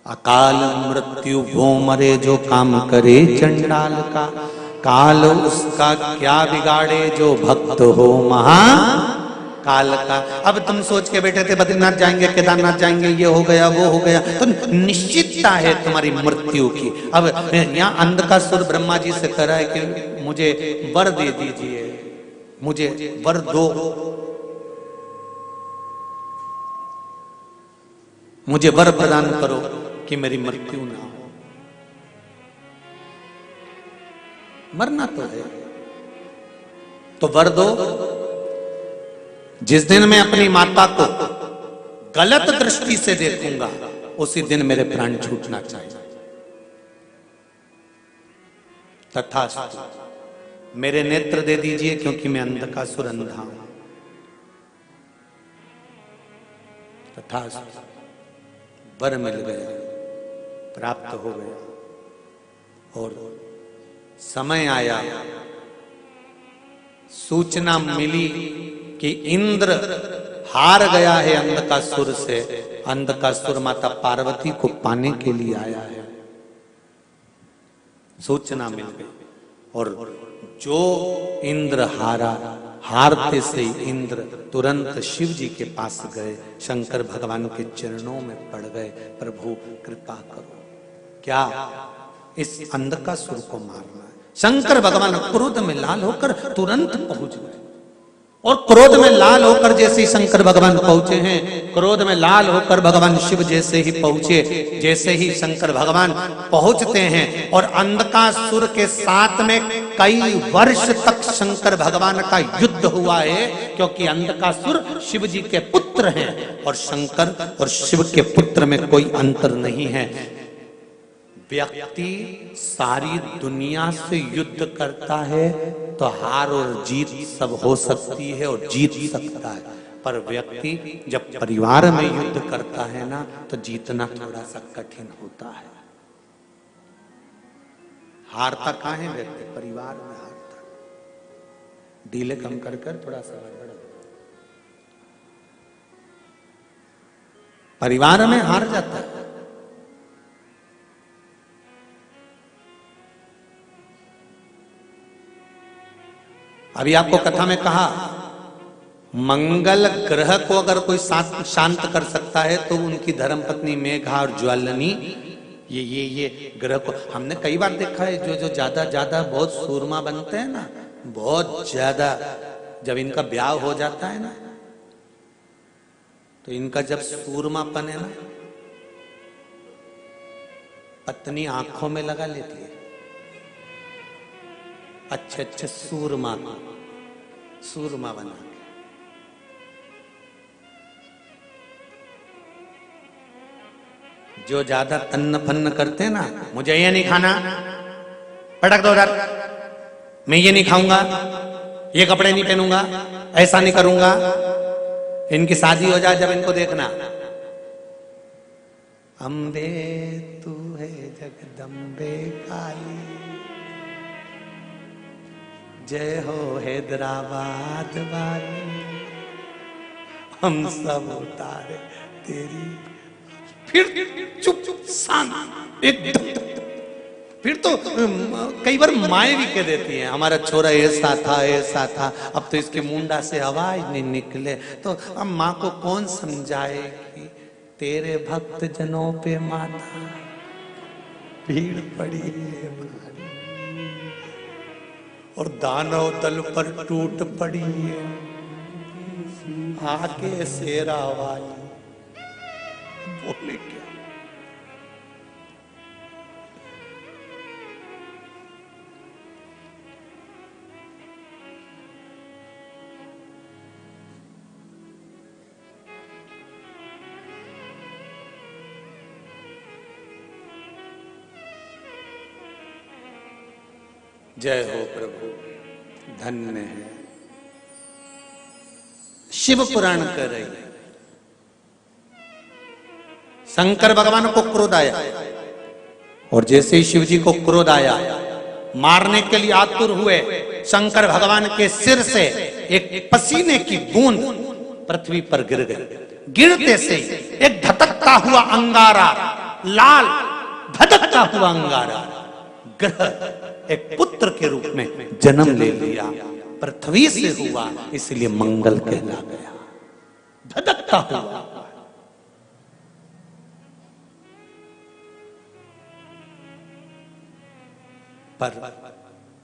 अकाल मृत्यु वो मरे जो काम करे चंडाल का, काल उसका क्या बिगाड़े जो भक्त हो महा काल का। अब तुम सोच के बैठे थे बद्रीनाथ जाएंगे, केदारनाथ जाएंगे, ये हो गया वो हो गया, तो निश्चितता है तुम्हारी मृत्यु की। अब यहाँ अंधकासुर ब्रह्मा जी से कह रहा है कि मुझे वर दे दीजिए, मुझे वर दो, मुझे वर प्रदान करो कि मेरी मृत्यु ना हो। मरना तो है तो वर दो। जिस दिन मैं अपनी माता को गलत दृष्टि से देखूंगा उसी दिन मेरे प्राण छूटना चाहिए। तथास्तु, मेरे नेत्र दे दीजिए क्योंकि मैं अंधकासुर अंधा हूं। तथास्तु, वर मिल गया, प्राप्त हो गया। और समय आया, सूचना मिली कि इंद्र हार गया है अंधकासुर से, अंधकासुर माता पार्वती को पाने के लिए आया है। सूचना मिल गई और जो इंद्र हारा, हारते से इंद्र तुरंत शिव जी के पास गए, शंकर भगवान के चरणों में पड़ गए, प्रभु कृपा करो, क्या इस अंधकासुर को मारना है। शंकर भगवान क्रोध में लाल होकर तुरंत पहुंच गए। और क्रोध में लाल होकर जैसे ही शंकर भगवान पहुंचे हैं, क्रोध में लाल होकर भगवान शिव जैसे ही पहुंचे, जैसे ही शंकर भगवान पहुंचते हैं और अंधकासुर के साथ में कई वर्ष तक शंकर भगवान का युद्ध हुआ है, क्योंकि अंधकासुर शिव जी के पुत्र हैं और शंकर और शिव के पुत्र में कोई अंतर नहीं है। व्यक्ति सारी दुनिया से युद्ध करता है तो हार और जीत सब हो सकती है और जीत सकता है, पर व्यक्ति जब परिवार में युद्ध करता है ना तो जीतना थोड़ा सा कठिन होता है। हारता कहाँ है व्यक्ति? परिवार में हारता। डीले कम कर कर थोड़ा सा बढ़ा, परिवार में हार जाता है। अभी आपको कथा में कहा, मंगल ग्रह को अगर कोई शांत कर सकता है तो उनकी धर्मपत्नी मेघा और ज्वालनी, ये ग्रह को हमने कई बार देखा है। जो ज्यादा बहुत सूरमा बनते हैं ना, बहुत ज्यादा, जब इनका ब्याह हो जाता है ना तो इनका जब सूरमापन है ना, पत्नी आंखों में लगा लेती है। अच्छे सूरमा बना के। जो ज्यादा तन्न फन्न करते हैं ना, मुझे ये नहीं खाना, पटक दो उधर, मैं ये नहीं खाऊंगा, ये कपड़े नहीं पहनूंगा, ऐसा नहीं करूंगा। इनकी शादी हो जाए जब इनको देखना, अम्बे तू है जगदम्बे काली, जय हो हैदराबाद वाली, हम सब उतारे तेरी। फिर चुप शांत एकदम। फिर तो कई बार माए भी कह देती हैं, हमारा छोरा ऐसा था, अब तो इसके मुंडा से आवाज नहीं निकले। तो अब माँ को कौन समझाए कि तेरे भक्त जनों पे माता भीड़ पड़ी है और दानव दल पर टूट पड़ी है, आके शेरा वाली बोले क्या। जय हो प्रभु, धन्य है। शिव पुराण कर रही है। शंकर भगवान को क्रोध आया और जैसे ही शिव जी को क्रोध आया, मारने के लिए आतुर हुए, शंकर भगवान के सिर से एक पसीने की बूंद पृथ्वी पर गिर गई। गिरते से एक धतकता हुआ अंगारा लाल धधकता हुआ अंगारा ग्रह एक पुत्र के रूप में जन्म ले लिया, पृथ्वी से हुआ, इसलिए मंगल कहला गया। धधकता हुआ। पर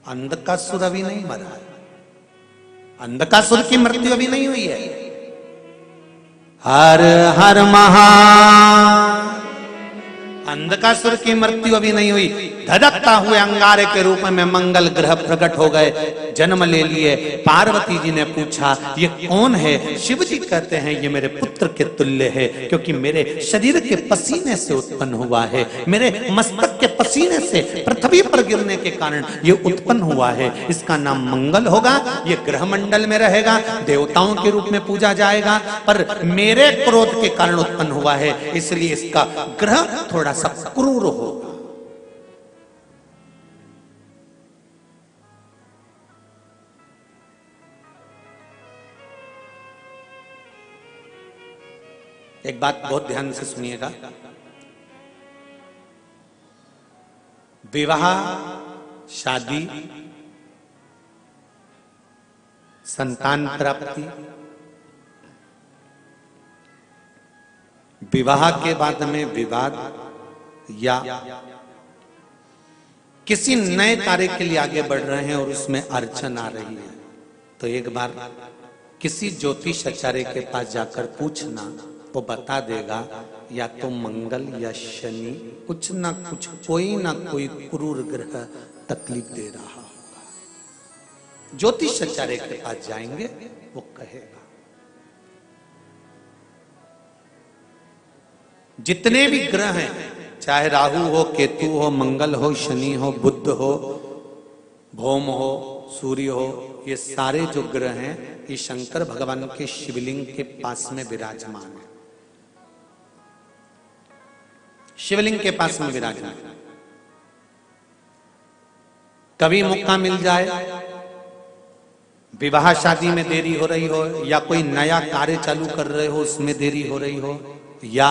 अंधकासुर अभी नहीं मरा है, अंधकासुर की मृत्यु अभी नहीं हुई है। हर हर महा, अंधकासुर की मृत्यु अभी नहीं हुई। धधकता हुए अंगारे के रूप में मंगल ग्रह प्रकट हो गए, जन्म ले लिए। पार्वती जी ने पूछा ये कौन है? शिव जी कहते हैं ये मेरे पुत्र के तुल्य है, क्योंकि मेरे शरीर के पसीने से उत्पन्न हुआ है, मेरे मस्तक के पसीने से पृथ्वी पर गिरने के कारण ये उत्पन्न हुआ है। इसका नाम मंगल होगा, ये ग्रह मंडल में रहेगा, देवताओं के रूप में पूजा जाएगा, पर मेरे क्रोध के कारण उत्पन्न हुआ है, इसलिए इसका ग्रह थोड़ा सा क्रूर होगा। एक बात बहुत ध्यान से सुनिएगा, विवाह, शादी, संतान प्राप्ति, विवाह के बाद में विवाद या किसी नए कार्य के लिए आगे बढ़ रहे हैं और उसमें अड़चन आ रही है, तो एक बार किसी ज्योतिष आचार्य के पास जाकर पूछना, वो बता देगा या तो मंगल या शनि कुछ ना कुछ, कोई ना कोई क्रूर ग्रह तकलीफ दे रहा होगा। ज्योतिष आचार्य के पास जाएंगे, वो कहेगा। जितने भी ग्रह हैं, चाहे राहु हो, केतु हो, मंगल हो, शनि हो, बुध हो, भौम हो, सूर्य हो, ये सारे जो ग्रह हैं ये शंकर भगवान के शिवलिंग के पास में विराजमान है, शिवलिंग के पास में विराजमान। कभी मौका मिल जाए, विवाह शादी में देरी हो रही हो, या कोई नया कार्य चालू कर रहे हो उसमें देरी हो रही हो, या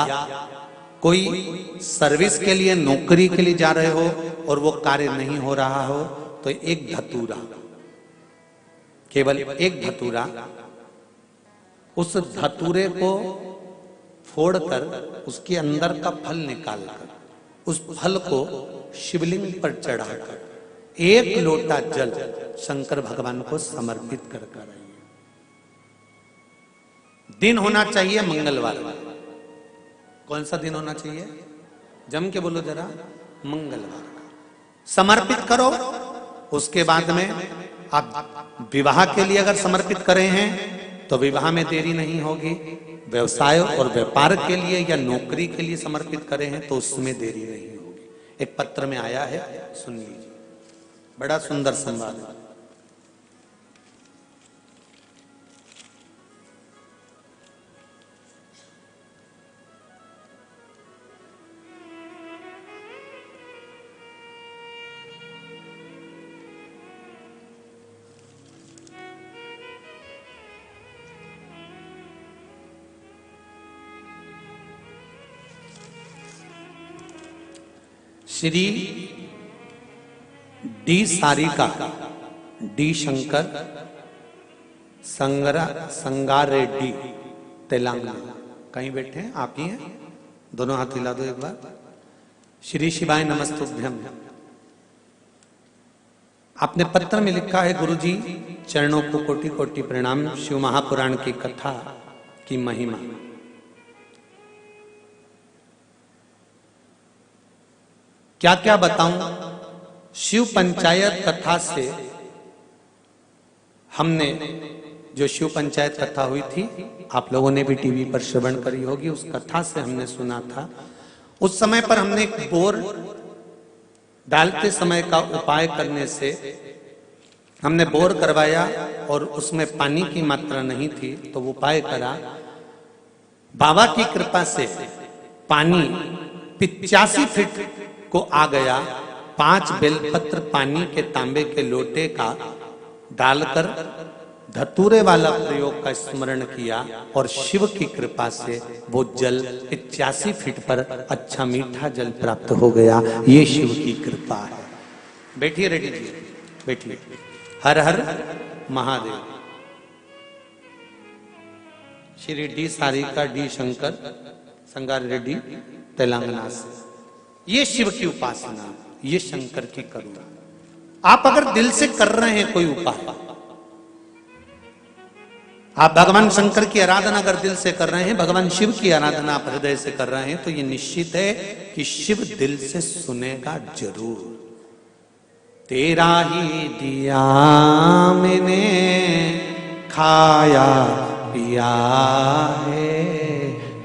कोई सर्विस के लिए, नौकरी के लिए जा रहे हो और वो कार्य नहीं हो रहा हो, तो एक धतूरा, केवल एक धतूरा, उस धतूरे को फोड़कर उसके अंदर का फल निकालकर उस फल को शिवलिंग पर चढ़ाकर एक लोटा जल शंकर भगवान को समर्पित कर आइए। दिन होना चाहिए मंगलवार। कौन सा दिन होना चाहिए? जम के बोलो जरा, मंगलवार का समर्पित करो। उसके बाद में आप विवाह के लिए अगर समर्पित करे हैं तो विवाह में देरी नहीं होगी। व्यवसाय और व्यापार के लिए या नौकरी के लिए समर्पित करे हैं तो उसमें देरी नहीं होगी। एक पत्र में आया है, सुन लीजिए, बड़ा सुंदर संवाद है। Shri D Sarika, D Shankar, Sangareddy, Telangana. कहीं बैठे हैं? आप ही हैं? दोनों हाथ हिला दो एक बार। श्री शिवाय नमस्तुभ्यम। आपने पत्र में लिखा है, गुरुजी चरणों को कोटि कोटि प्रणाम। शिव महापुराण की कथा की महिमा। क्या क्या बताऊं? शिव पंचायत कथा से हमने, जो शिव पंचायत कथा हुई थी, आप लोगों ने भी टीवी पर श्रवण करी होगी, उस कथा से हमने सुना था। उस समय पर हमने एक बोर डालते समय का उपाय करने से हमने बोर करवाया और उसमें पानी की मात्रा नहीं थी, तो वो उपाय करा। बाबा की कृपा से पानी 85 फीट को आ गया। 5 बेलपत्र पानी के तांबे के लोटे का डालकर धतूरे वाला प्रयोग का स्मरण किया और शिव की कृपा से वो जल 81 फीट पर अच्छा मीठा जल प्राप्त हो गया। ये शिव की कृपा है। बैठिए रेड्डी जी, बैठिए। हर हर महादेव। श्री डी सारिका डी शंकर संगार रेड्डी तेलंगाना से। ये शिव की उपासना, ये शंकर की करुणा। आप अगर दिल से कर रहे हैं कोई उपाय, आप भगवान शंकर की आराधना अगर दिल से कर रहे हैं, भगवान शिव की आराधना आप हृदय से कर रहे हैं, तो ये निश्चित है कि शिव दिल से सुनेगा जरूर। तेरा ही दिया मैंने खाया पिया है,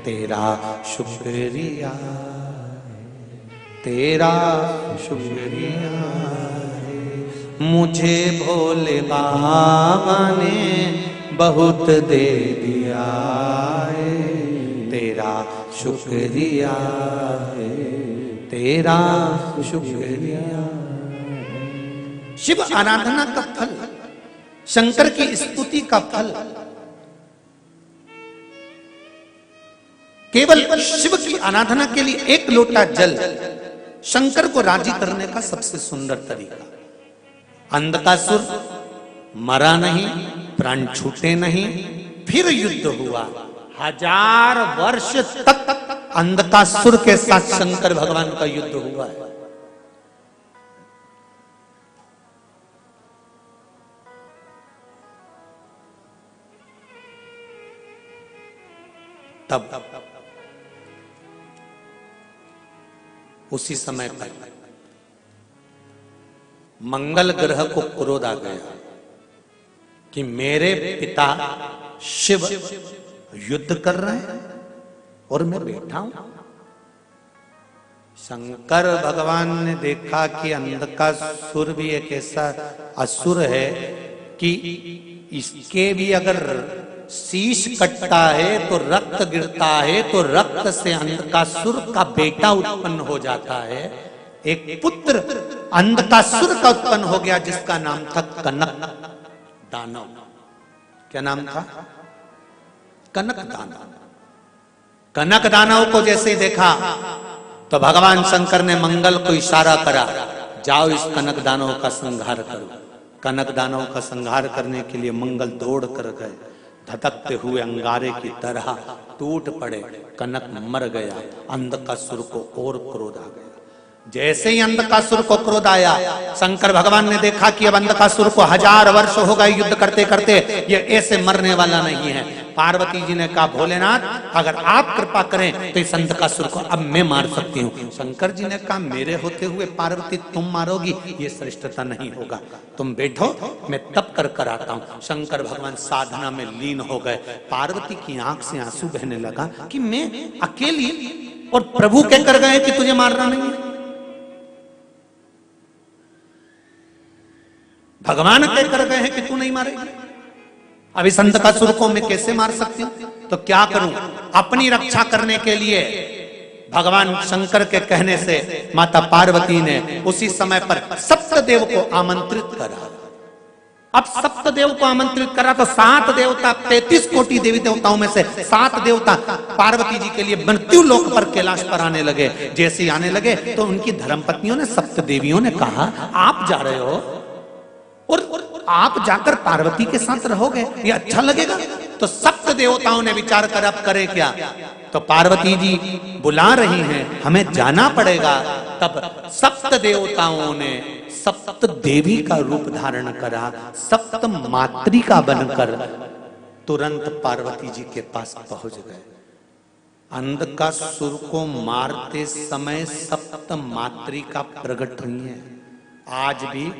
तेरा शुक्रिया है, तेरा शुक्रिया है। मुझे भोले बाबा ने बहुत दे दिया है, तेरा शुक्रिया है, तेरा शुक्रिया। शिव आराधना का फल, शंकर की स्तुति का फल केवल शिव की आराधना के लिए एक लोटा जल शंकर को राजी करने का सबसे सुंदर तरीका। अंधकासुर मरा नहीं, प्राण छूटे नहीं, फिर युद्ध हुआ। 1000 वर्ष तक अंधकासुर के साथ शंकर भगवान का युद्ध हुआ है। तब उसी समय पर मंगल ग्रह को क्रोध आ गया कि मेरे पिता शिव युद्ध कर रहे हैं और मैं बैठा हूं। शंकर भगवान ने देखा कि अंधकासुर भी एक ऐसा असुर है कि इसके भी अगर शीश कटता है तो रक्त गिरता है, तो रक्त से अंधकासुर का बेटा उत्पन्न हो जाता है। एक पुत्र अंधकासुर का उत्पन्न हो गया जिसका नाम था कनक दानव। क्या नाम था? कनक दानव। कनक दानव को जैसे ही देखा तो भगवान शंकर ने मंगल को इशारा करा, जाओ इस कनक दानव का संहार करो। कनक दानव का संहार करने के लिए मंगल दौड़ कर गए, धधकते हुए अंगारे की तरह टूट पड़े। कनक मर गया। अंधकासुर को और क्रोध आ गया। जैसे ही अंधकासुर को क्रोध आया, शंकर भगवान ने देखा कि अब अंधकासुर को 1000 वर्ष हो गए युद्ध करते करते, ये ऐसे मरने वाला नहीं है। पार्वती जी ने कहा, भोलेनाथ अगर आप कृपा करें तो इस अंधकासुर को अब मैं मार सकती हूँ। शंकर जी ने कहा, मेरे होते हुए पार्वती तुम मारोगी, ये श्रेष्ठता नहीं होगा, तुम बैठो मैं तप कर कर आता हूँ। शंकर भगवान साधना में लीन हो गए। पार्वती की आंख से आंसू बहने लगा कि मैं अकेली, और प्रभु कहकर गए कि तुझे मारना नहीं है। भगवान कहकर गए हैं कि तू नहीं मारेगी, अब इस अंधकासुर को मैं कैसे मार सकती हूं? तो क्या करूं? अपनी रक्षा करने के लिए भगवान शंकर के कहने से माता पार्वती ने उसी समय पर सप्तदेव को आमंत्रित करा। अब सप्तदेव को आमंत्रित करा तो 7 देवता, 33 कोटि देवी देवताओं में से 7 देवता पार्वती जी के लिए मृत्यु लोक पर कैलाश पर आने लगे। जैसे ही आने लगे तो उनकी धर्मपत्नियों ने, सप्तदेवियों ने कहा, आप जा रहे हो और आप जाकर पार्वती के साथ रहोगे, ये अच्छा लगेगा? तो सप्त देवताओं ने विचार कर अब करे क्या? तो पार्वती जी बुला रही हैं, हमें जाना पड़ेगा। तब सप्त देवताओं ने सप्त देवी का रूप धारण करा, सप्त मातृका बनकर तुरंत पार्वती जी के पास पहुंच गए। अंधकासुर को मारते समय सप्त मातृका प्रकट हुई है। आज भी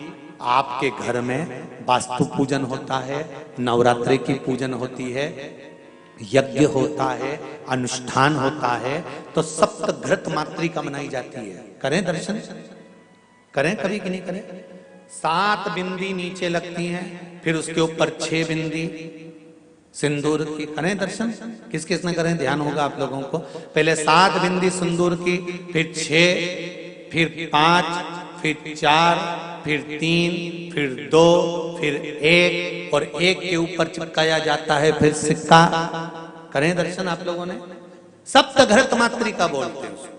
आपके घर में वास्तु पूजन होता है, नवरात्रि की पूजन होती है, यज्ञ होता है, अनुष्ठान होता है, तो सप्त घृत मातृका मनाई जाती है। करें दर्शन? करें कभी कि नहीं करें? 7 बिंदी नीचे लगती हैं, फिर उसके ऊपर 6 बिंदी सिंदूर की। करें दर्शन? किस किस ने करें? ध्यान होगा आप लोगों को। पहले 7 बिंदी सिंदूर की, फिर 6, फिर 5, फिर 4, फिर 3, फिर 2, फिर 1 और 1 के ऊपर चिपकाया जाता है फिर सिक्का। करें दर्शन आप लोगों ने? सप्तघृत मातृका बोलते हैं उसको।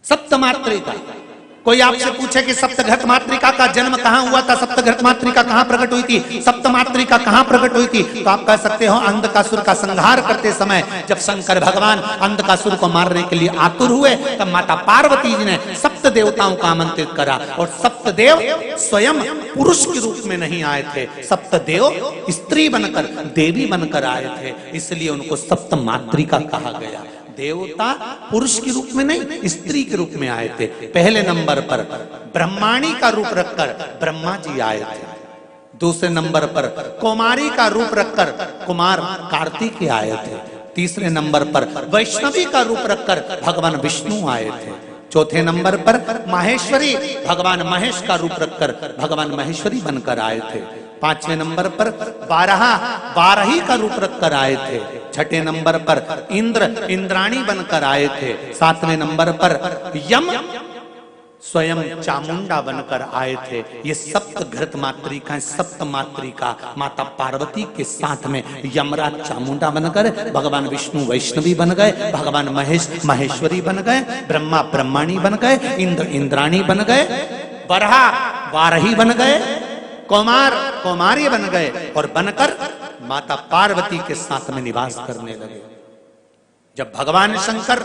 सप्तमातृका। कोई आपसे पूछे कि सप्तघृत मातृका का जन्म कहां हुआ था, सप्तघृत मातृका कहां प्रकट हुई थी, सप्तमातृका कहां प्रकट हुई थी, तो आप कह सकते हो अंधकासुर का संहार करते समय जब शंकर भगवान अंधकासुर को मारने के लिए आतुर हुए तब माता पार्वती जी ने सप्त देवताओं को आमंत्रित करा। और सप्तदेव स्वयं पुरुष के रूप में नहीं आए थे, सप्तदेव स्त्री बनकर, देवी बनकर आए थे, इसलिए उनको सप्तमातृका कहा गया। देवता पुरुष के रूप में नहीं, स्त्री के रूप में आए थे। पहले नंबर पर ब्रह्माणी का रूप रखकर ब्रह्मा जी आए थे। दूसरे नंबर पर कुमारी का रूप रखकर कुमार कार्तिकेय आए थे। तीसरे नंबर पर वैष्णवी का रूप रखकर भगवान विष्णु आए थे। चौथे नंबर पर माहेश्वरी, भगवान महेश का रूप रखकर भगवान महेश्वरी बनकर आए थे। पांचवें नंबर पर बारही का रूप रखकर आए थे। छठे नंबर पर इंद्राणी बनकर आए थे। सातवें नंबर पर यम स्वयं चामुंडा बनकर आए थे। ये सप्तघृत मातृका, सप्त मातृका माता पार्वती के साथ में यमराज चामुंडा बनकर, भगवान विष्णु वैष्णवी बन गए, भगवान महेश महेश्वरी बन गए, ब्रह्मा ब्रह्माणी बन गए, इंद्र इंद्राणी बन गए, बरहा बारही बन गए, कुमार कुमारी बन गए और बनकर माता पार्वती के साथ में निवास करने लगे। जब भगवान शंकर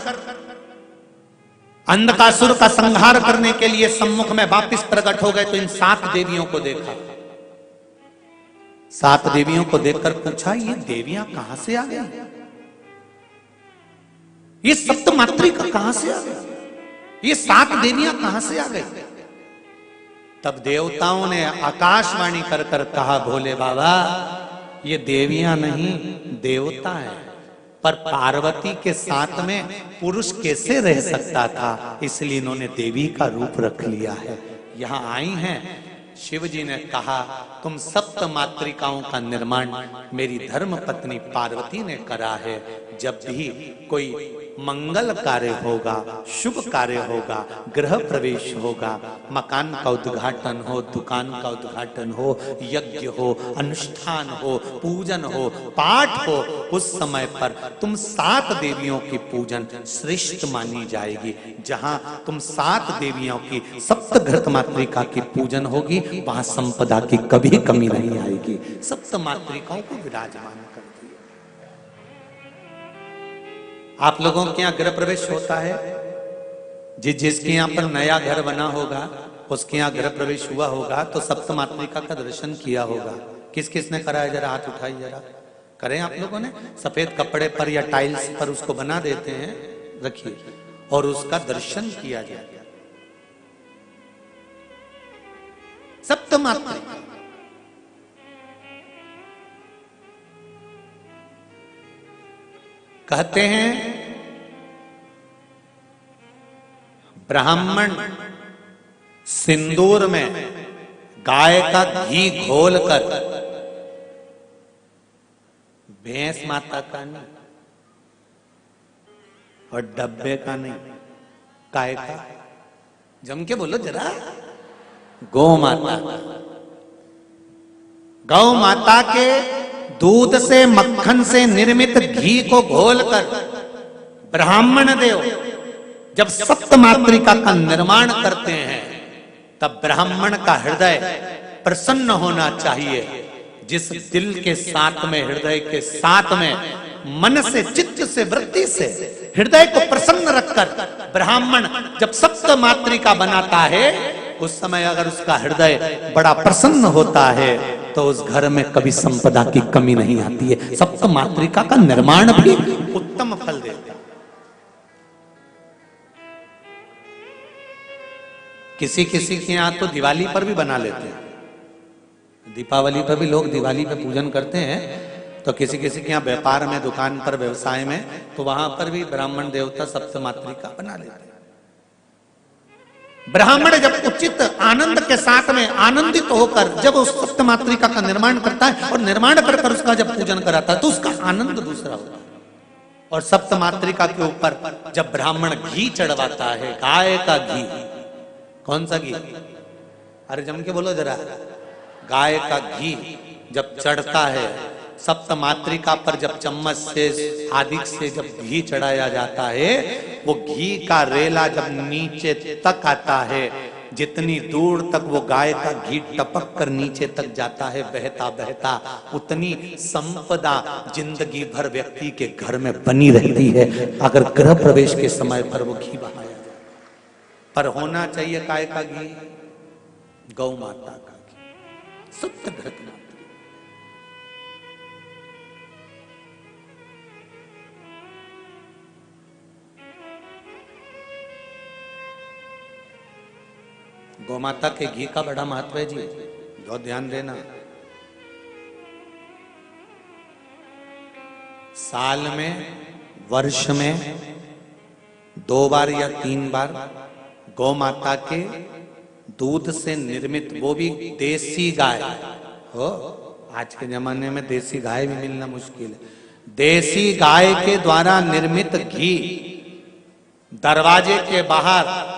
अंधकासुर का संहार करने के लिए सम्मुख में वापिस प्रकट हो गए तो इन 7 देवियों को देखा। 7 देवियों को देखकर पूछा, ये देवियां कहां से आ गई, ये सप्तमातृका कहां से आ गई, ये 7 देवियां कहां से आ गई। तब देवताओं ने आकाशवाणी कर कर कहा, भोले बाबा ये देवियां नहीं देवता हैं, पर पार्वती के साथ में पुरुष कैसे रह सकता था, इसलिए इन्होंने देवी का रूप रख लिया है। यहां आई हैं। शिव जी ने कहा, तुम सप्त मातृकाओं का निर्माण मेरी धर्म पत्नी पार्वती ने करा है। जब भी कोई मंगल कार्य होगा, शुभ कार्य होगा, गृह प्रवेश होगा, मकान का उद्घाटन हो, दुकान का उद्घाटन हो, यज्ञ हो, अनुष्ठान हो, पूजन हो, पाठ हो, उस समय पर तुम 7 देवियों की पूजन श्रेष्ठ मानी जाएगी। जहां तुम 7 देवियों की सप्तघृत मातृका की पूजन होगी वहां संपदा की कभी कमी नहीं आएगी। सप्त मातृकाओं को विराजमान करती है। आप लोगों के यहाँ गृह प्रवेश होता है, जिसके यहाँ पर नया घर बना होगा उसके यहाँ गृह प्रवेश हुआ होगा तो सप्त मातृका का दर्शन किया होगा। किस किस ने कराया, जरा हाथ उठाइए, जरा करें आप लोगों ने। सफेद कपड़े पर या टाइल्स पर उसको बना देते हैं, रखिए और उसका दर्शन किया जाए। सप्त मातृका कहते हैं ब्राह्मण सिंदूर में गाय का घी घोलकर, भैंस माता का नहीं और डब्बे का नहीं, गाय का, जम के बोलो जरा, गौ माता, गौ माता के दूध से मक्खन से निर्मित घी को घोलकर ब्राह्मण देव जब सप्त मातृका का निर्माण करते हैं तब ब्राह्मण का हृदय प्रसन्न होना चाहिए। जिस दिल के साथ में, हृदय के साथ में, मन से, चित्त से, वृत्ति से हृदय को प्रसन्न रखकर ब्राह्मण जब सप्त मातृका बनाता है उस समय अगर उसका हृदय बड़ा प्रसन्न होता है तो उस घर में कभी संपदा की कमी नहीं आती है। सप्त मातृका का निर्माण भी उत्तम फल देता है। किसी किसी के यहाँ तो दिवाली पर भी बना लेते हैं, दीपावली पर भी लोग दिवाली पे पूजन करते हैं, तो किसी किसी के यहाँ व्यापार में, दुकान पर, व्यवसाय में, तो वहां पर भी ब्राह्मण देवता सप्त मातृका बना लेते हैं। ब्राह्मण जब उचित आनंद के साथ में आनंदित होकर जब उस सप्त मातृका का निर्माण करता है और निर्माण कर उसका जब पूजन कराता है तो उसका आनंद दूसरा होता है और सप्तमात्रिका के ऊपर जब ब्राह्मण घी चढ़वाता है, गाय का घी, कौन सा घी, अरे जम के बोलो जरा, गाय का घी जब चढ़ता है सप्तमात्रिका पर, जब चम्मच से आदिक से जब घी चढ़ाया जाता है, वो घी का रेला जब नीचे तक आता है, जितनी दूर तक वो गाय का घी टपक कर नीचे तक जाता है बहता बहता, उतनी संपदा जिंदगी भर व्यक्ति के घर में बनी रहती है, अगर गृह प्रवेश के समय पर वो घी बहाया जाए। पर होना चाहिए गाय का घी, गौ माता का घी, सत्य घटना। गौमाता के घी का बड़ा महत्व है जी, बहुत ध्यान देना। साल में, वर्ष में 2 बार या 3 बार गौमाता के दूध से निर्मित, वो भी देसी गाय हो, आज के जमाने में देसी गाय भी मिलना मुश्किल है, देसी गाय के द्वारा निर्मित घी दरवाजे के बाहर,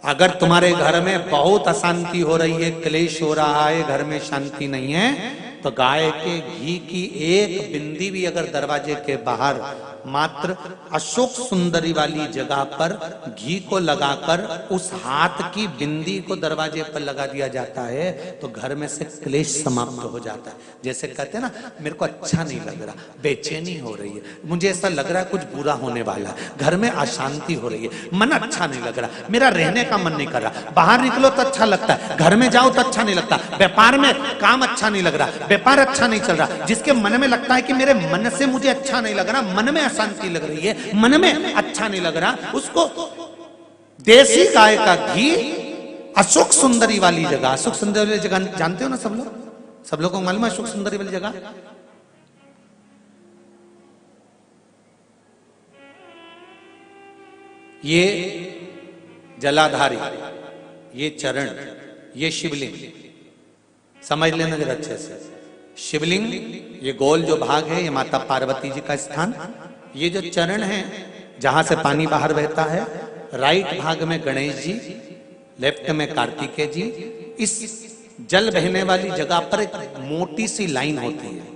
अगर तुम्हारे घर में बहुत अशांति हो रही है, क्लेश हो रहा है, घर में शांति नहीं है, तो गाय के घी की एक बिंदी भी अगर दरवाजे के बाहर मात्र अशोक सुंदरी वाली जगह पर घी को लगाकर उस हाथ की बिंदी को दरवाजे पर लगा दिया जाता है, तो घर में से क्लेश समाप्त हो जाता है। जैसे कहते हैं ना, मेरे को अच्छा नहीं लग रहा, बेचैनी हो रही है, मुझे ऐसा लग रहा है कुछ बुरा होने वाला है, घर में अशांति हो रही है, मन अच्छा नहीं लग रहा, मेरा रहने का मन नहीं कर रहा, बाहर निकलो तो अच्छा लगता है, घर में जाओ तो अच्छा नहीं लगता, व्यापार में काम अच्छा नहीं लग रहा, व्यापार अच्छा नहीं चल रहा, जिसके मन में लगता है कि मेरे मन से मुझे अच्छा नहीं लग रहा, मन में अशांति लग रही है, मन में अच्छा नहीं लग रहा, उसको देसी गाय का घी अशोक सुंदरी वाली जगह, अशोक सुंदरी वाली जगह जानते हो ना सब लोगों को मालूम है अशोक सुंदरी वाली जगह, ये जलाधारी, ये चरण, ये शिवलिंग, समझ लेना जरा अच्छे से। शिवलिंग ये गोल जो भाग है, ये माता पार्वती जी का स्थान, ये जो चरण है जहां से पानी बाहर बहता है, राइट भाग में गणेश जी, लेफ्ट में कार्तिकेय जी, इस जल बहने वाली जगह पर एक मोटी सी लाइन होती है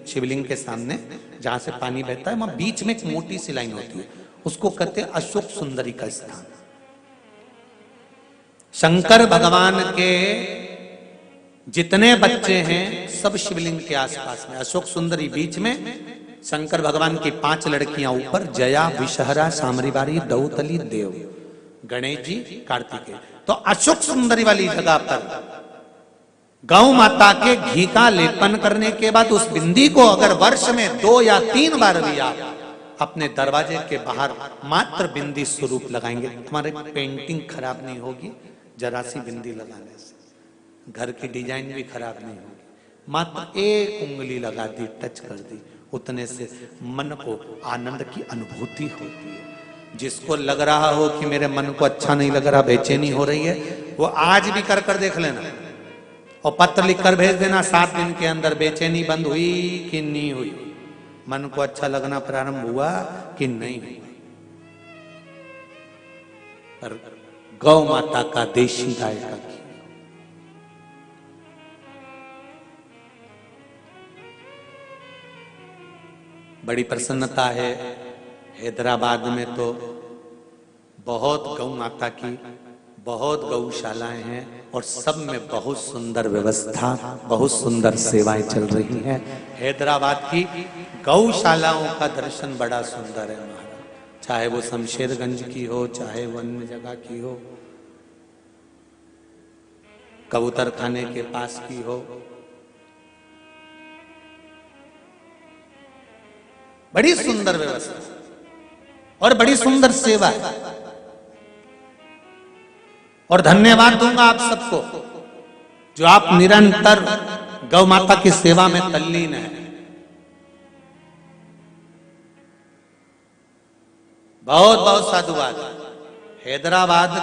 शिवलिंग के सामने जहां से पानी बहता है, वहां बीच में एक मोटी सी लाइन होती है, उसको कहते हैं अशोक सुंदरी का स्थान। शंकर भगवान के जितने बच्चे हैं सब शिवलिंग के आसपास में, अशोक सुंदरी बीच में, शंकर भगवान की 5 लड़कियां ऊपर, जया, विषहरा, सामरीवारी, दौतली, देव, गणेश जी, कार्तिकेय। तो अशोक सुंदरी वाली जगह पर गौ माता के घी का लेपन करने के बाद उस बिंदी को अगर वर्ष में 2 या 3 बार भी आप अपने दरवाजे के बाहर मात्र बिंदी स्वरूप लगाएंगे, तुम्हारी पेंटिंग खराब नहीं होगी, जरा सी बिंदी लगाने से घर की डिजाइन भी खराब नहीं होगी, मात्र एक उंगली लगा दी, टच कर दी, उतने से मन को आनंद की अनुभूति होती है। जिसको लग रहा हो कि मेरे मन को अच्छा नहीं लग रहा, बेचैनी हो रही है, वो आज भी कर कर देख लेना और पत्र लिख कर भेज देना, 7 दिन के अंदर बेचैनी बंद हुई कि नहीं हुई, मन को अच्छा लगना प्रारंभ हुआ कि नहीं हुआ। पर गौ माता का देशी गाय का घी, बड़ी प्रसन्नता है। हैदराबाद में तो बहुत गौ माता की बहुत गौशालाएं हैं और सब में बहुत सुंदर व्यवस्था, बहुत सुंदर सेवाएं चल रही हैं। हैदराबाद की गौशालाओं का दर्शन बड़ा सुंदर है महाराज, चाहे वो शमशेरगंज की हो, चाहे वो अन्य जगह की हो, कबूतर खाने के पास की हो, बड़ी सुंदर व्यवस्था और बड़ी सुंदर सेवा है। और धन्यवाद दूंगा आप सबको जो आप निरंतर गौ माता की सेवा में तल्लीन है। बहुत बहुत साधुवाद। हैदराबाद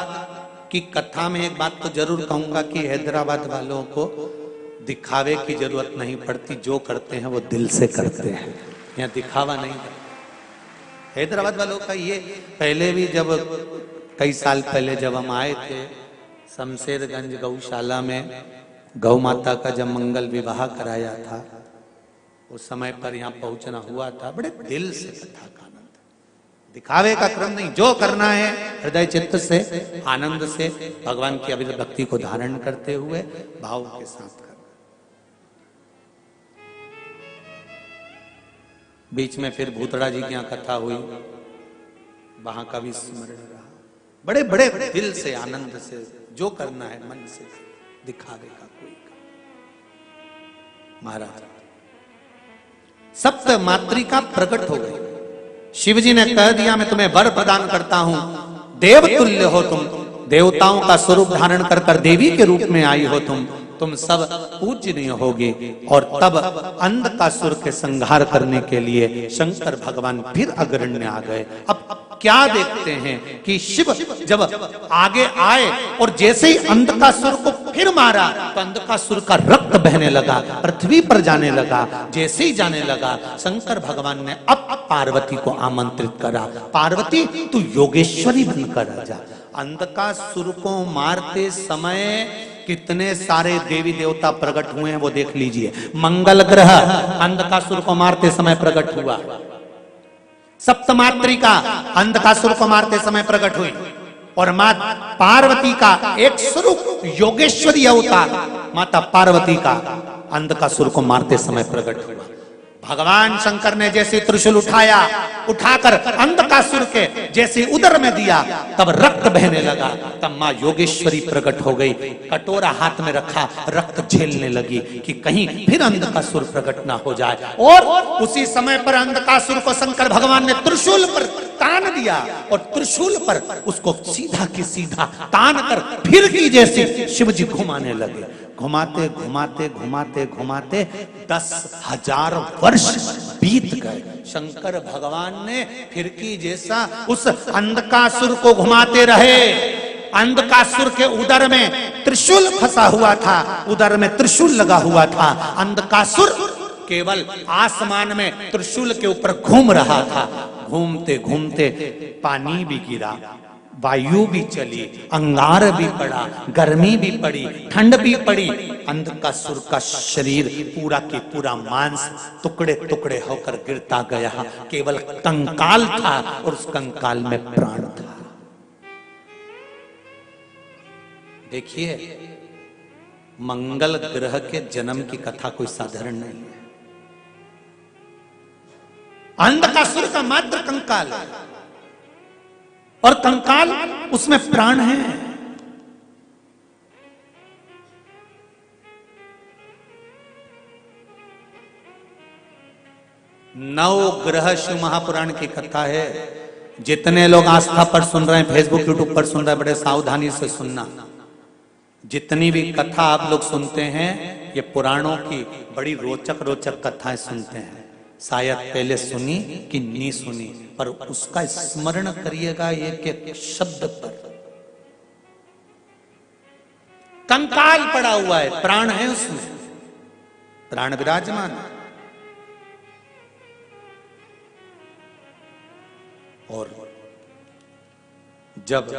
की कथा में एक बात तो जरूर कहूंगा कि हैदराबाद वालों को दिखावे की जरूरत नहीं पड़ती, जो करते हैं वो दिल से करते हैं। यहाँ दिखावा नहीं था। हैदराबाद वालों का ये पहले भी, जब कई साल पहले जब हम आए थे शमशेरगंज गौशाला में, गौ माता का जब मंगल विवाह कराया था, उस समय पर यहाँ पहुंचना हुआ था। बड़े दिल से कथा का आनंद, दिखावे का क्रम नहीं, जो करना है हृदय चित्त से आनंद से भगवान की अविरत भक्ति को धारण करते हुए भाव के साथ करना। बीच में फिर भूतड़ा जी की यहाँ कथा हुई, वहां का भी स्मरण रहा। बड़े बड़े दिल से आनंद से जो करना है मन से, दिखावे का कोई महाराज। सप्त मातृका प्रकट हो गई। शिव जी ने कह दिया मैं तुम्हें वर प्रदान करता हूं, देव तुल्य हो तुम, देवताओं का स्वरूप धारण कर कर देवी के रूप में आई हो तुम सब पूजनीय होगे। और तब अंधकासुर के संहार करने के लिए शंकर भगवान फिर अग्रण्य आ गए। अब क्या देखते हैं कि शिव जब आगे आए और जैसे ही अंधकासुर को फिर मारा तो अंधकासुर का रक्त बहने लगा, पृथ्वी पर जाने लगा। जैसे ही जाने लगा शंकर भगवान ने अब पार्वती को आमंत्रित करा, पार्वती तू योगेश्वरी बनकर आ जा। अंधकासुर को मारते समय कितने सारे देवी देवता प्रकट हुए हैं वो देख लीजिए। मंगल ग्रह अंधकासुर को मारते समय प्रकट हुआ, सप्तमातृका अंधकासुर को मारते समय प्रकट हुई, और मां पार्वती का एक स्वरूप योगेश्वरी अवतार माता पार्वती का अंधकासुर को मारते समय प्रकट हुआ। भगवान शंकर ने जैसे त्रिशूल उठाया, उठाकर अंधकासुर के जैसे उदर में दिया, तब रक्त बहने लगा। तब मां योगेश्वरी प्रकट हो गई, कटोरा हाथ में रखा, रक्त झेलने लगी कि कहीं फिर अंधकासुर प्रकट ना हो जाए। और उसी समय पर अंधकासुर को शंकर भगवान ने त्रिशूल पर तान दिया, और त्रिशूल पर उसको सीधा की सीधा तान कर फिर की जैसे शिव जी घुमाने लगे। घुमाते घुमाते घुमाते घुमाते 10,000 वर्ष बीत गए। शंकर भगवान ने फिरकी जैसा उस अंधकासुर को घुमाते रहे। अंधकासुर के उदर में त्रिशूल फंसा हुआ था, उदर में त्रिशूल लगा हुआ था। अंधकासुर केवल आसमान में त्रिशूल के ऊपर घूम रहा था। घूमते घूमते पानी भी गिरा, वायु भी चली, अंगार भी पड़ा, गर्मी भी पड़ी, ठंड भी पड़ी। अंधकासुर का शरीर पूरा के पूरा मांस टुकड़े टुकड़े होकर गिरता गया। केवल कंकाल था और उस कंकाल में प्राण था। देखिए, मंगल ग्रह के जन्म की कथा कोई साधारण नहीं है। अंधकासुर का मात्र कंकाल है, और कंकाल उसमें प्राण है। नौ ग्रह शिव महापुराण की कथा है। जितने लोग आस्था पर सुन रहे हैं, फेसबुक यूट्यूब पर सुन रहे हैं, बड़े सावधानी से सुनना। जितनी भी कथा आप लोग सुनते हैं, ये पुराणों की बड़ी रोचक रोचक कथाएं सुनते हैं। शायद पहले सुनी कि नहीं सुनी, पर उसका स्मरण करिएगा एक एक शब्द पर। कंकाल पड़ा हुआ है, प्राण है उसमें, प्राण विराजमान। और जब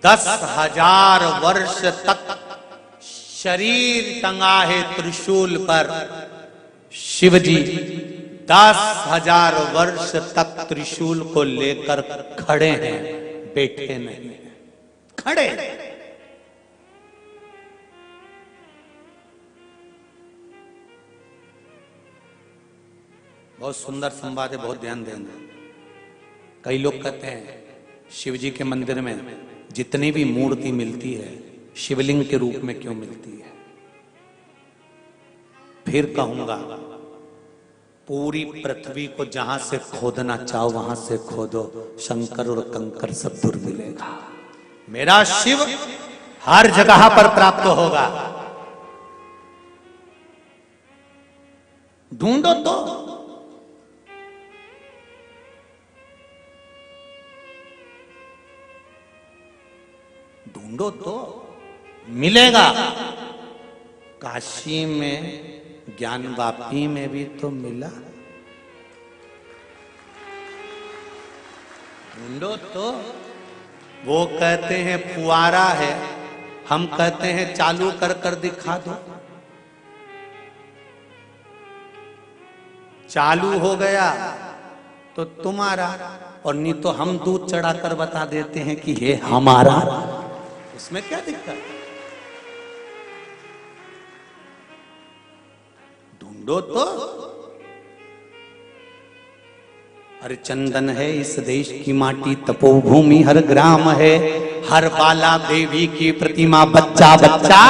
10,000 वर्ष तक शरीर टंगा है त्रिशूल पर, शिव जी 10,000 वर्ष तक त्रिशूल को लेकर खड़े हैं, बैठे नहीं, खड़े। बहुत सुंदर संवाद है, बहुत ध्यान देना। कई लोग कहते हैं शिव जी के मंदिर में जितनी भी मूर्ति मिलती है शिवलिंग के रूप में क्यों मिलती है? फिर कहूंगा, पूरी पृथ्वी को जहां से खोदना चाहो वहां से खोदो, शंकर और कंकर सब दूर मिलेगा। मेरा शिव हर जगह पर प्राप्त होगा। ढूंढो तो, ढूंढो तो मिलेगा। काशी में ज्ञान वापी में भी तो मिला, ढूंढो तो। वो कहते हैं फुआरा है, हम कहते हैं चालू कर कर दिखा दो। चालू हो गया तो तुम्हारा, और नहीं तो हम दूध चढ़ाकर बता देते हैं कि ये हमारा। उसमें क्या दिक्कत? ढूंढो तो। हर चंदन है इस देश की माटी, तपोभूमि हर ग्राम है, हर बाला देवी की प्रतिमा, बच्चा बच्चा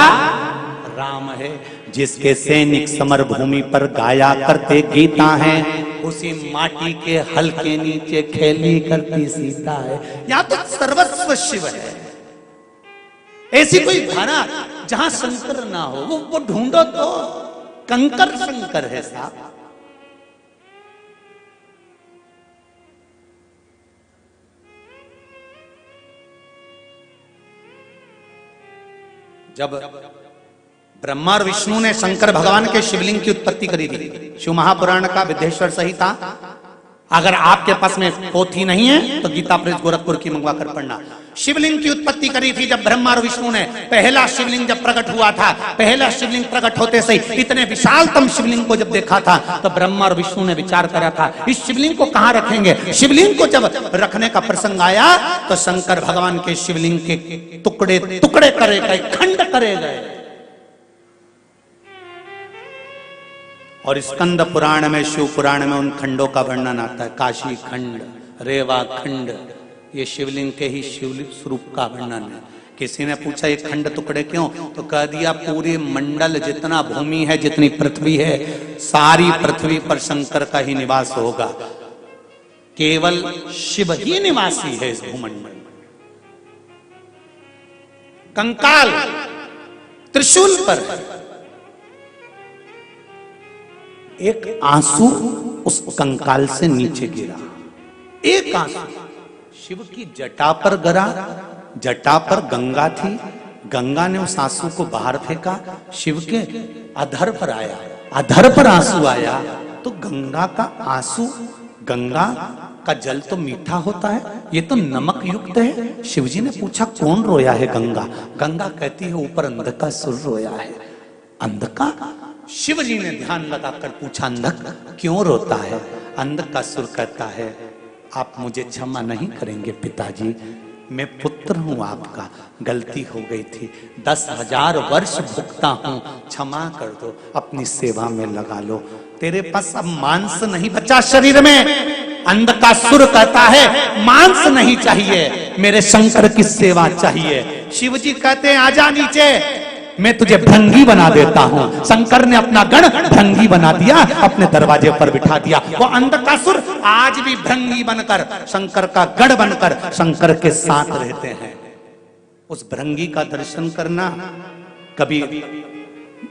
राम है। जिसके सैनिक समर भूमि पर गाया करते गीता हैं, उसी माटी के हल्के नीचे खेली करती सीता है। यहाँ तो सर्वस्व शिव है। ऐसी कोई धारा जहां शंकर ना हो, वो ढूंढो तो। कंकर शंकर है साहब। जब ब्रह्मा और विष्णु ने शंकर भगवान के शिवलिंग की उत्पत्ति करी थी, शिव महापुराण का विद्येश्वर संहिता, अगर आपके पास में पोथी नहीं है तो गीता प्रेस गोरखपुर की मंगवा कर पढ़ना। शिवलिंग की उत्पत्ति करी थी जब ब्रह्मा और विष्णु ने। पहला शिवलिंग जब प्रकट हुआ था, पहला शिवलिंग प्रकट होते से इतने विशालतम शिवलिंग को जब देखा था तो ब्रह्मा और विष्णु ने विचार करा था इस शिवलिंग को कहां रखेंगे। शिवलिंग को जब रखने का प्रसंग आया तो शंकर भगवान के शिवलिंग के टुकड़े टुकड़े करे गए, खंड करे गए। और स्कंद पुराण में, शिव पुराण में उन खंडों का वर्णन आता है। काशी खंड, रेवा खंड, ये शिवलिंग के ही शिव स्वरूप का वर्णन है। किसी ने पूछा ये खंड टुकड़े क्यों, तो कह दिया पूरे मंडल जितना भूमि है, जितनी पृथ्वी है, सारी पृथ्वी पर शंकर का ही निवास होगा। केवल शिव ही निवासी है इस भूमंडल। कंकाल त्रिशूल पर एक आंसू उस कंकाल से नीचे गिरा, एक आंसू शिव की जटा पर गिरा। जटा पर गंगा थी, गंगा ने उस आंसू को बाहर फेंका, शिव के अधर पर आया, अधर पर आंसू आया तो गंगा का आंसू, गंगा का जल तो मीठा होता है, ये तो नमक युक्त है। शिवजी ने पूछा कौन रोया है गंगा? गंगा कहती है ऊपर अंधकासुर रोया है। अंधका? शिवजी ने ध्यान लगाकर पूछा अंधक क्यों रोता है? अंधकासुर कहता है आप मुझे क्षमा नहीं करेंगे पिताजी, मैं पुत्र हूं आपका, गलती हो गई थी, 10,000 वर्ष भुगता हूं, क्षमा कर दो, अपनी सेवा में लगा लो। तेरे पास अब मांस नहीं बचा शरीर में। अंधकासुर कहता है मांस नहीं चाहिए, मेरे शंकर की सेवा चाहिए। शिवजी कहते हैं आजा नीचे, मैं तुझे भृंगी बना देता हूं। शंकर ने अपना गण भृंगी बना दिया, अपने दरवाजे पर बिठा दिया। वो अंधकासुर आज भी भृंगी बनकर, शंकर का गण बनकर शंकर के साथ रहते हैं। उस भृंगी का दर्शन करना, कभी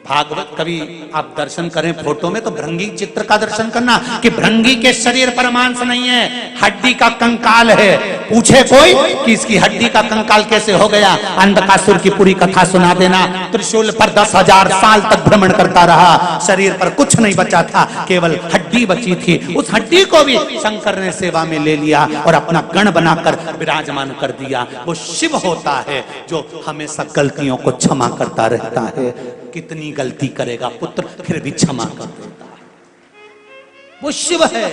भागवत, कभी आप दर्शन करें फोटो में तो भृंगी चित्र का दर्शन करना कि भृंगी के शरीर पर मांस नहीं है, हड्डी का कंकाल है। पूछे कोई कि इसकी हड्डी का कंकाल कैसे हो गया, अंधकासुर की पूरी कथा सुना देना। त्रिशूल पर 10,000 साल तक भ्रमण करता रहा, शरीर पर कुछ नहीं बचा था, केवल हड्डी बची थी। उस हड्डी को भी शंकर ने सेवा में ले लिया और अपना गण बनाकर विराजमान कर दिया। वो शिव होता है जो हमेशा गलतियों को क्षमा करता रहता है। कितनी गलती करेगा पुत्र, फिर भी क्षमा कर देता है। वो शिव है।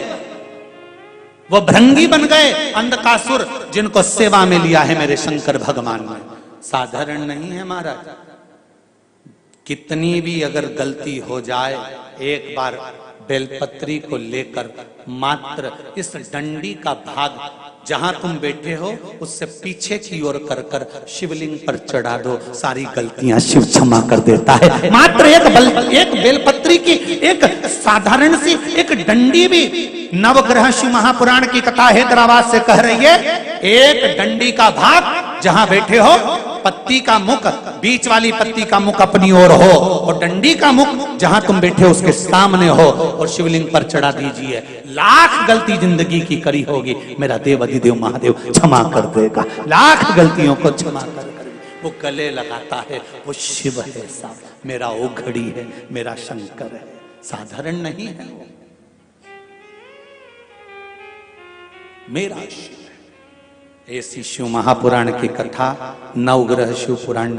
वो भृंगी बन गए अंधकासुर, जिनको सेवा में लिया है मेरे शंकर भगवान ने। साधारण नहीं है महाराज। कितनी भी अगर गलती हो जाए, एक बार बेलपत्री को लेकर मात्र इस डंडी का भाग जहां तुम बैठे हो उससे पीछे की ओर कर कर शिवलिंग पर चढ़ा दो, सारी गलतियां शिव क्षमा कर देता है। मात्र एक बेलपत्री की एक साधारण सी एक डंडी भी, नवग्रह शिव महापुराण की कथा हैदराबाद से कह रही है, एक डंडी का भाग जहां बैठे हो, पत्ती का मुख, बीच वाली पत्ती का मुख अपनी ओर हो और डंडी का मुख जहां तुम बैठे हो उसके सामने हो और शिवलिंग पर चढ़ा दीजिए। लाख गलती जिंदगी की करी होगी, मेरा देव अधिदेव महादेव क्षमा कर देगा। लाख गलतियों को क्षमा कर वो गले लगाता है। वो शिव है साहब, मेरा ओघड़ी है, मेरा शंकर है। साधारण नहीं है वो, मेरा शिव है। ऐसी शिव महापुराण की कथा नवग्रह शिव पुराण